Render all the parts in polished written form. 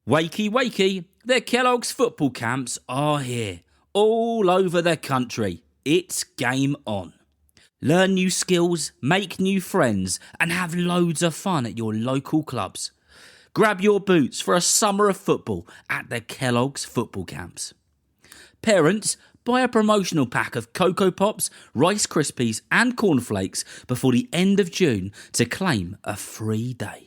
Wakey, wakey, the Kellogg's football camps are here, all over the country. It's game on. Learn new skills, make new friends, and have loads of fun at your local clubs. Grab your boots for a summer of football at the Kellogg's football camps. Parents, buy a promotional pack of Cocoa Pops, Rice Krispies, and cornflakes before the end of June to claim a free day.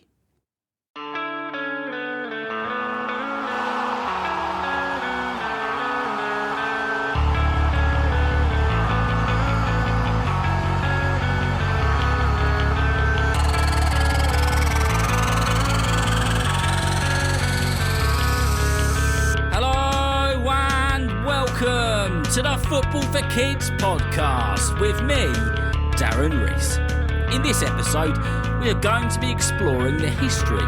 Welcome to the Football for Kids podcast with me, Darren Rees. In this episode, we are going to be exploring the history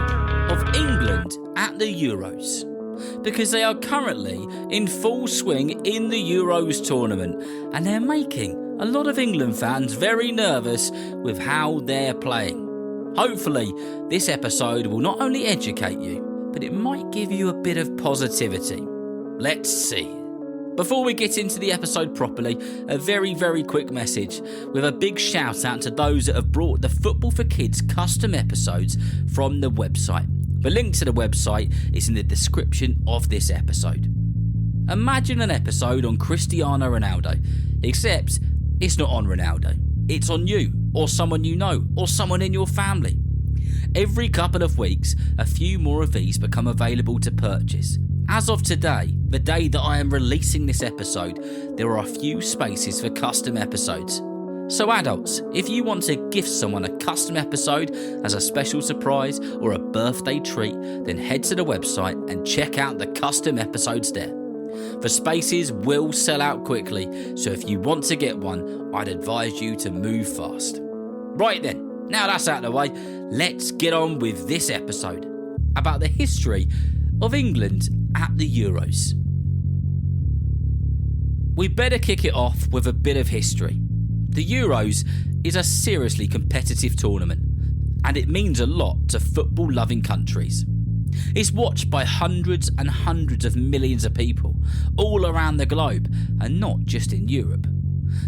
of England at the Euros, because they are currently in full swing in the Euros tournament and they're making a lot of England fans very nervous with how they're playing. Hopefully, this episode will not only educate you, but it might give you a bit of positivity. Let's see. Before we get into the episode properly, a very, very quick message with a big shout out to those that have brought the Football for Kids custom episodes from the website. The link to the website is in the description of this episode. Imagine an episode on Cristiano Ronaldo, except it's not on Ronaldo. It's on you, or someone you know, or someone in your family. Every couple of weeks, a few more of these become available to purchase. As of today, the day that I am releasing this episode, there are a few spaces for custom episodes. So adults, if you want to gift someone a custom episode as a special surprise or a birthday treat, then head to the website and check out the custom episodes there. The spaces will sell out quickly, so if you want to get one, I'd advise you to move fast. Right then, now that's out of the way, let's get on with this episode about the history of England at the Euros. We better kick it off with a bit of history. The Euros is a seriously competitive tournament, and it means a lot to football-loving countries. It's watched by hundreds and hundreds of millions of people all around the globe, and not just in Europe.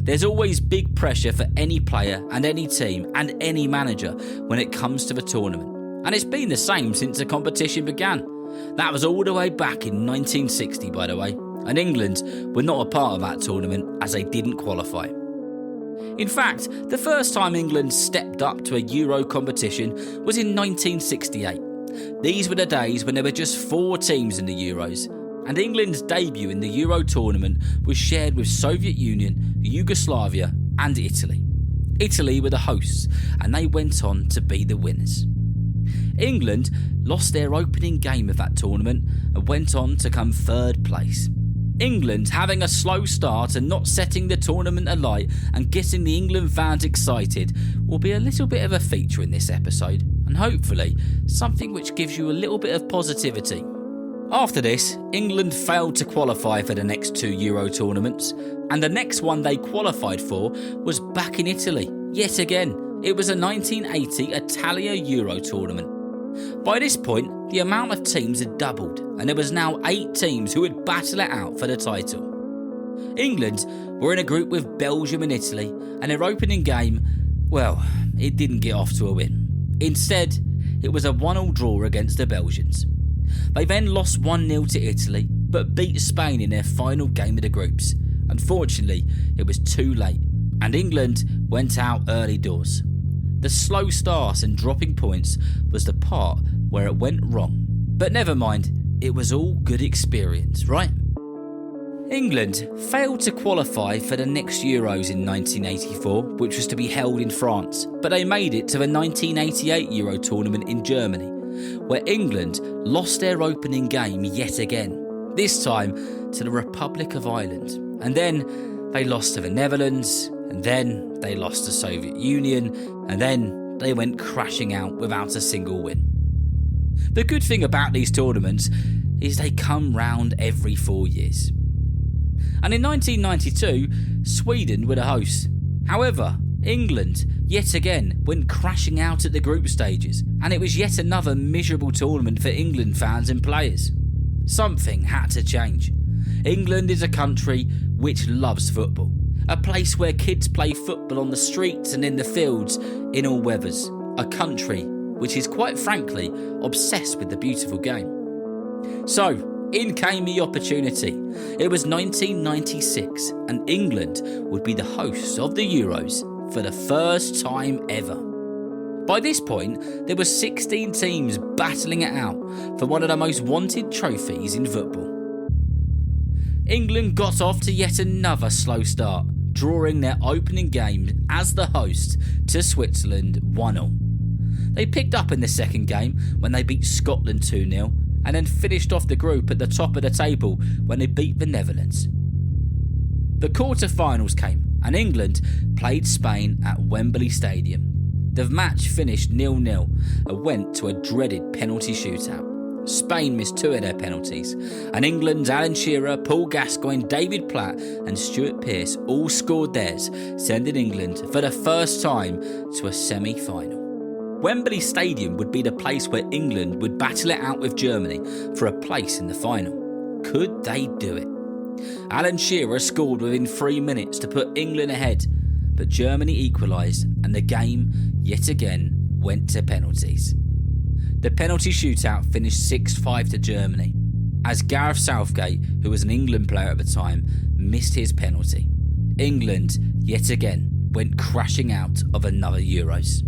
There's always big pressure for any player and any team and any manager when it comes to the tournament, and it's been the same since the competition began. That was all the way back in 1960, by the way, and England were not a part of that tournament as they didn't qualify. In fact, the first time England stepped up to a Euro competition was in 1968. These were the days when there were just 4 teams in the Euros, and England's debut in the Euro tournament was shared with Soviet Union, Yugoslavia and Italy. Italy were the hosts, and they went on to be the winners. England lost their opening game of that tournament and went on to come third place. England having a slow start and not setting the tournament alight and getting the England fans excited will be a little bit of a feature in this episode, and hopefully something which gives you a little bit of positivity. After this, England failed to qualify for the next 2 Euro tournaments, and the next one they qualified for was back in Italy, yet again. It was a 1980 Italia Euro tournament. By this point, the amount of teams had doubled, and there was now 8 teams who would battle it out for the title. England were in a group with Belgium and Italy, and their opening game, well, it didn't get off to a win. Instead, it was a 1-1 draw against the Belgians. They then lost 1-0 to Italy, but beat Spain in their final game of the groups. Unfortunately, it was too late, and England went out early doors. The slow start and dropping points was the part where it went wrong. But never mind, it was all good experience, right? England failed to qualify for the next Euros in 1984, which was to be held in France, but they made it to the 1988 Euro tournament in Germany, where England lost their opening game yet again, this time to the Republic of Ireland. And then they lost to the Netherlands, and then they lost to Soviet Union, and then they went crashing out without a single win. The good thing about these tournaments is they come round every 4 years. And in 1992, Sweden were the hosts. However, England, yet again, went crashing out at the group stages, and it was yet another miserable tournament for England fans and players. Something had to change. England is a country which loves football, a place where kids play football on the streets and in the fields in all weathers, a country which is quite frankly obsessed with the beautiful game. So, in came the opportunity. It was 1996 and England would be the hosts of the Euros for the first time ever. By this point, there were 16 teams battling it out for one of the most wanted trophies in football. England got off to yet another slow start, drawing their opening game as the host to Switzerland 1-0. They picked up in the second game when they beat Scotland 2-0 and then finished off the group at the top of the table when they beat the Netherlands. The quarter-finals came and England played Spain at Wembley Stadium. The match finished 0-0 and went to a dreaded penalty shootout. Spain missed 2 of their penalties, and England's Alan Shearer, Paul Gascoigne, David Platt and Stuart Pearce all scored theirs, sending England for the first time to a semi-final. Wembley Stadium would be the place where England would battle it out with Germany for a place in the final. Could they do it? Alan Shearer scored within 3 minutes to put England ahead, but Germany equalised and the game, yet again, went to penalties. The penalty shootout finished 6-5 to Germany, as Gareth Southgate, who was an England player at the time, missed his penalty. England, yet again, went crashing out of another Euros.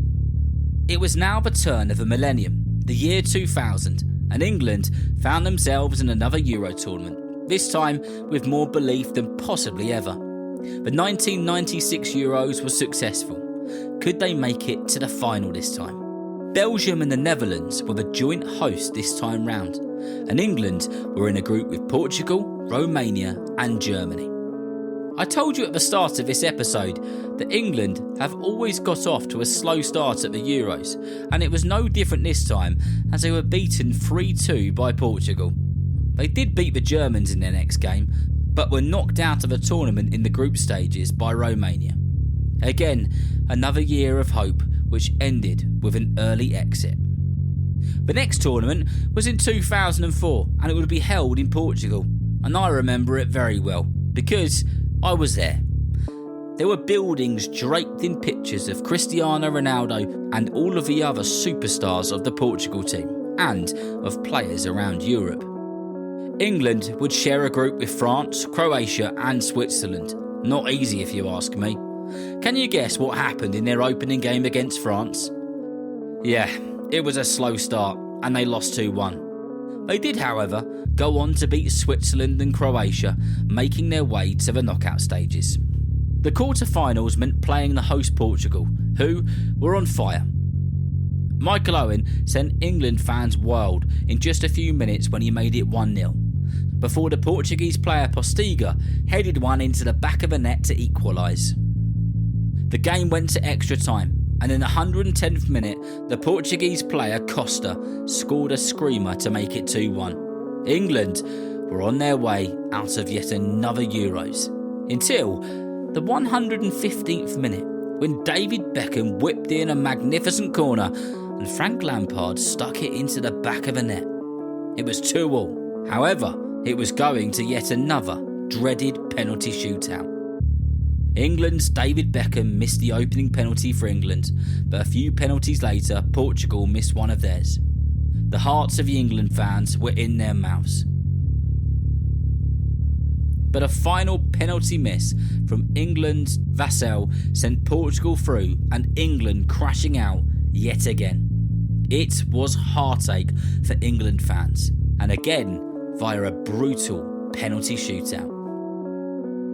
It was now the turn of the millennium, the year 2000, and England found themselves in another Euro tournament, this time with more belief than possibly ever. The 1996 Euros was successful. Could they make it to the final this time? Belgium and the Netherlands were the joint hosts this time round, and England were in a group with Portugal, Romania and Germany. I told you at the start of this episode that England have always got off to a slow start at the Euros, and it was no different this time as they were beaten 3-2 by Portugal. They did beat the Germans in their next game, but were knocked out of the tournament in the group stages by Romania. Again, another year of hope which ended with an early exit. The next tournament was in 2004 and it would be held in Portugal, and I remember it very well because I was there. There were buildings draped in pictures of Cristiano Ronaldo and all of the other superstars of the Portugal team and of players around Europe. England would share a group with France, Croatia and Switzerland. Not easy if you ask me. Can you guess what happened in their opening game against France? Yeah, it was a slow start and they lost 2-1. They did, however, go on to beat Switzerland and Croatia, making their way to the knockout stages. The quarter-finals meant playing the host Portugal, who were on fire. Michael Owen sent England fans wild in just a few minutes when he made it 1-0, before the Portuguese player Postiga headed one into the back of the net to equalise. The game went to extra time, and in the 110th minute, the Portuguese player Costa scored a screamer to make it 2-1. England were on their way out of yet another Euros, until the 115th minute, when David Beckham whipped in a magnificent corner and Frank Lampard stuck it into the back of the net. It was 2-2. However, it was going to yet another dreaded penalty shootout. England's David Beckham missed the opening penalty for England, but a few penalties later, Portugal missed one of theirs. The hearts of the England fans were in their mouths. But a final penalty miss from England's Vassell sent Portugal through and England crashing out yet again. It was heartache for England fans, and again via a brutal penalty shootout.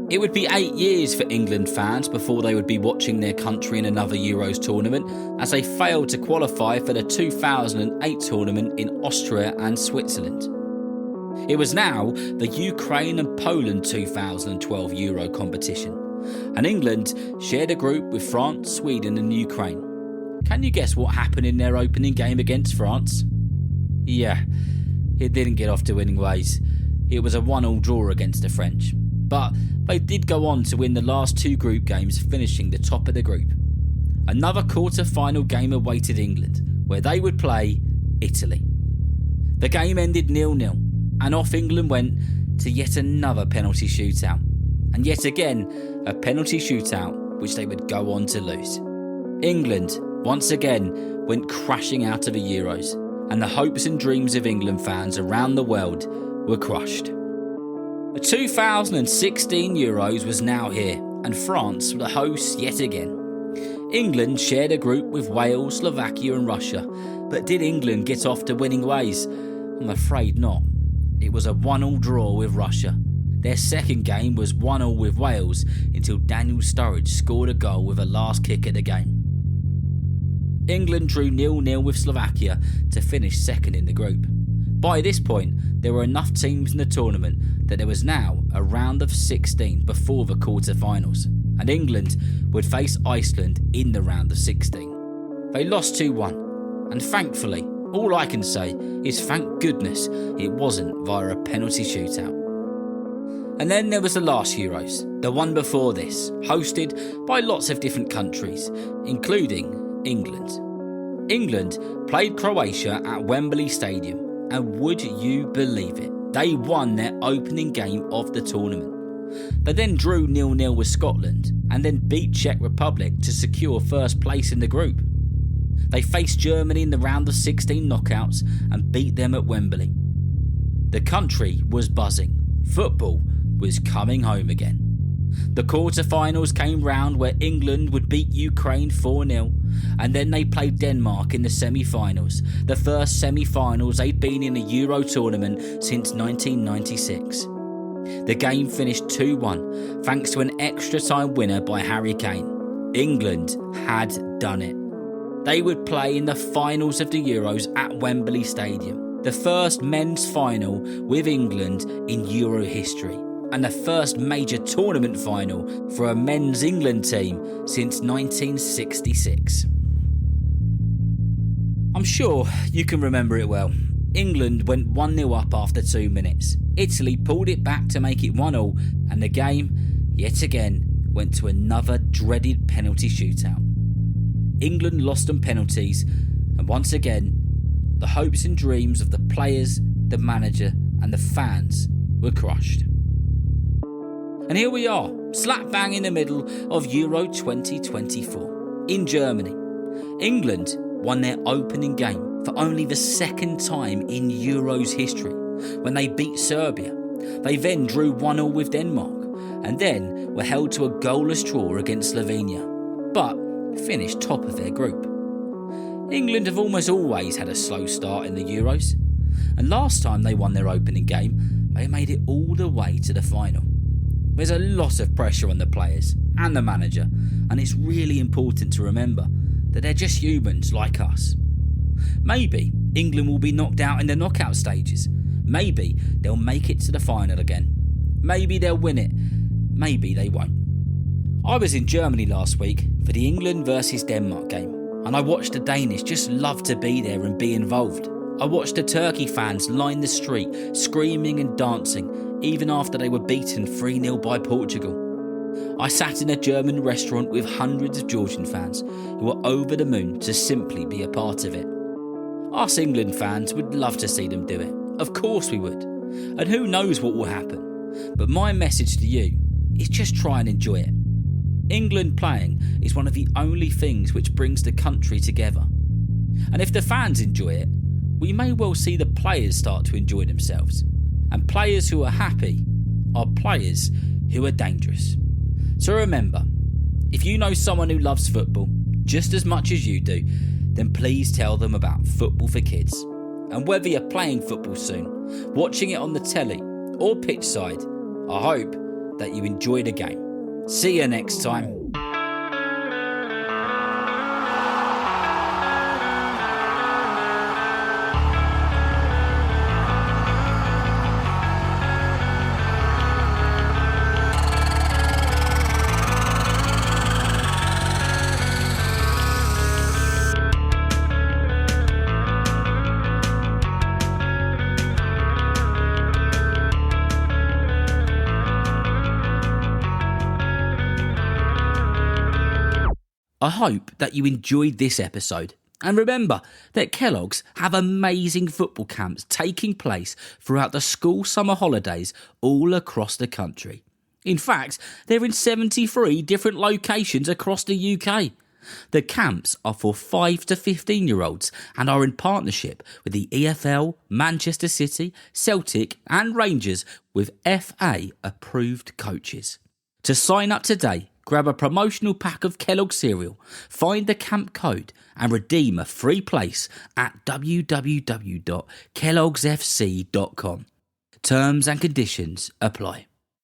It would be 8 years for England fans before they would be watching their country in another Euros tournament, as they failed to qualify for the 2008 tournament in Austria and Switzerland. It was now the Ukraine and Poland 2012 Euro competition, and England shared a group with France, Sweden and Ukraine. Can you guess what happened in their opening game against France? Yeah, it didn't get off to winning ways. It was a 1-1 draw against the French. But they did go on to win the last 2 group games, finishing the top of the group. another quarter-final game awaited England, where they would play Italy. The game ended 0-0, and off England went to yet another penalty shootout. And yet again, a penalty shootout which they would go on to lose. England, once again, went crashing out of the Euros, and the hopes and dreams of England fans around the world were crushed. The 2016 Euros was now here, and France were the hosts yet again. England shared a group with Wales, Slovakia and Russia, but did England get off to winning ways? I'm afraid not. It was a 1-1 draw with Russia. Their second game was 1-1 with Wales until Daniel Sturridge scored a goal with a last kick at the game. England drew 0-0 with Slovakia to finish second in the group. By this point, there were enough teams in the tournament that there was now a round of 16 before the quarter-finals, and England would face Iceland in the round of 16. They lost 2-1, and thankfully, all I can say is thank goodness it wasn't via a penalty shootout. And then there was the last Euros, the one before this, hosted by lots of different countries, including England. England played Croatia at Wembley Stadium, and would you believe it, they won their opening game of the tournament. They then drew 0-0 with Scotland, and then beat Czech Republic to secure first place in the group. They faced Germany in the round of 16 knockouts and beat them at Wembley. The country was buzzing. Football was coming home again. The quarter-finals came round where England would beat Ukraine 4-0, and then they played Denmark in the semi-finals, the first semi-finals they'd been in a Euro tournament since 1996. The game finished 2-1 thanks to an extra-time winner by Harry Kane. England had done it. They would play in the finals of the Euros at Wembley Stadium, the first men's final with England in Euro history, and the first major tournament final for a men's England team since 1966. I'm sure you can remember it well. England went 1-0 up after 2 minutes. Italy pulled it back to make it 1-1, and the game, yet again, went to another dreaded penalty shootout. England lost on penalties, and once again, the hopes and dreams of the players, the manager and the fans were crushed. And here we are, slap bang in the middle of Euro 2024, in Germany. England won their opening game for only the second time in Euros history, when they beat Serbia. They then drew 1-1 with Denmark, and then were held to a goalless draw against Slovenia, but finished top of their group. England have almost always had a slow start in the Euros, and last time they won their opening game, they made it all the way to the final. There's a lot of pressure on the players and the manager, and it's really important to remember that they're just humans like us. Maybe England will be knocked out in the knockout stages. Maybe they'll make it to the final again. Maybe they'll win it. Maybe they won't. I was in Germany last week for the England versus Denmark game, and I watched the Danish just love to be there and be involved. I watched the Turkey fans line the street, screaming and dancing, even after they were beaten 3-0 by Portugal. I sat in a German restaurant with hundreds of Georgian fans who were over the moon to simply be a part of it. Us England fans would love to see them do it. Of course we would. And who knows what will happen. But my message to you is just try and enjoy it. England playing is one of the only things which brings the country together. And if the fans enjoy it, we may well see the players start to enjoy themselves. And players who are happy are players who are dangerous. So remember, if you know someone who loves football just as much as you do, then please tell them about Football for Kids. And whether you're playing football soon, watching it on the telly or pitch side, I hope that you enjoy the game. See you next time. I hope that you enjoyed this episode. And remember that Kellogg's have amazing football camps taking place throughout the school summer holidays all across the country. In fact, they're in 73 different locations across the UK. The camps are for 5 to 15-year-olds and are in partnership with the EFL, Manchester City, Celtic and Rangers with FA approved coaches. To sign up today, grab a promotional pack of Kellogg's cereal, find the camp code and redeem a free place at www.kellogsfc.com. Terms and conditions apply.